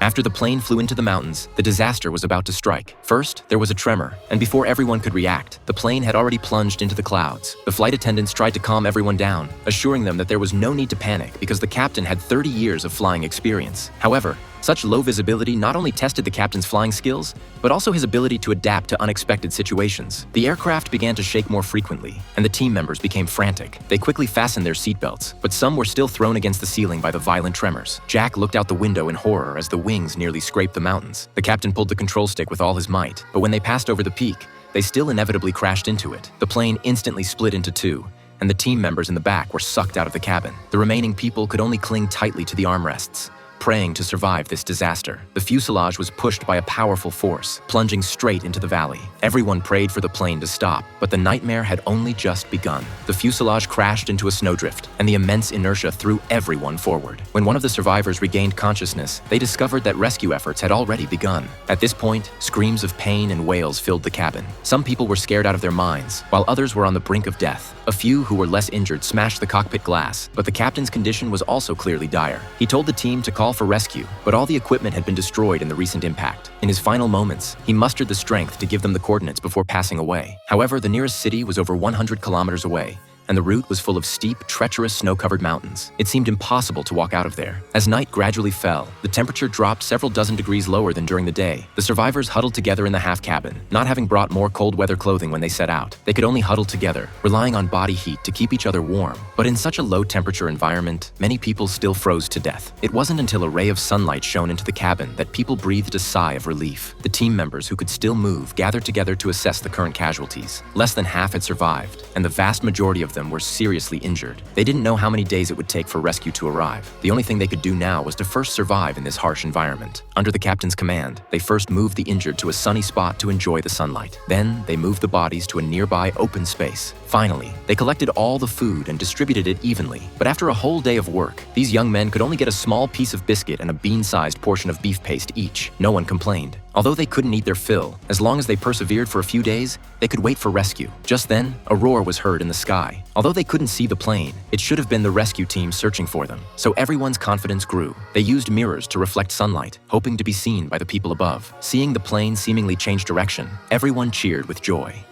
After the plane flew into the mountains, the disaster was about to strike. First, there was a tremor, and before everyone could react, the plane had already plunged into the clouds. The flight attendants tried to calm everyone down, assuring them that there was no need to panic because the captain had 30 years of flying experience. However, such low visibility not only tested the captain's flying skills, but also his ability to adapt to unexpected situations. The aircraft began to shake more frequently, and the team members became frantic. They quickly fastened their seatbelts, but some were still thrown against the ceiling by the violent tremors. Jack looked out the window in horror as the wings nearly scraped the mountains. The captain pulled the control stick with all his might, but when they passed over the peak, they still inevitably crashed into it. The plane instantly split into two, and the team members in the back were sucked out of the cabin. The remaining people could only cling tightly to the armrests, praying to survive this disaster. The fuselage was pushed by a powerful force, plunging straight into the valley. Everyone prayed for the plane to stop, but the nightmare had only just begun. The fuselage crashed into a snowdrift, and the immense inertia threw everyone forward. When one of the survivors regained consciousness, they discovered that rescue efforts had already begun. At this point, screams of pain and wails filled the cabin. Some people were scared out of their minds, while others were on the brink of death. A few who were less injured smashed the cockpit glass, but the captain's condition was also clearly dire. He told the team to call for rescue, but all the equipment had been destroyed in the recent impact. In his final moments, he mustered the strength to give them the coordinates before passing away. However, the nearest city was over 100 kilometers away, and the route was full of steep, treacherous, snow-covered mountains. It seemed impossible to walk out of there. As night gradually fell, the temperature dropped several dozen degrees lower than during the day. The survivors huddled together in the half cabin, not having brought more cold weather clothing when they set out. They could only huddle together, relying on body heat to keep each other warm. But in such a low-temperature environment, many people still froze to death. It wasn't until a ray of sunlight shone into the cabin that people breathed a sigh of relief. The team members who could still move gathered together to assess the current casualties. Less than half had survived, and the vast majority of them were seriously injured. They didn't know how many days it would take for rescue to arrive. The only thing they could do now was to first survive in this harsh environment. Under the captain's command, they first moved the injured to a sunny spot to enjoy the sunlight. Then, they moved the bodies to a nearby open space. Finally, they collected all the food and distributed it evenly. But after a whole day of work, these young men could only get a small piece of biscuit and a bean-sized portion of beef paste each. No one complained. Although they couldn't eat their fill, as long as they persevered for a few days, they could wait for rescue. Just then, a roar was heard in the sky. Although they couldn't see the plane, it should have been the rescue team searching for them. So everyone's confidence grew. They used mirrors to reflect sunlight, hoping to be seen by the people above. Seeing the plane seemingly change direction, everyone cheered with joy.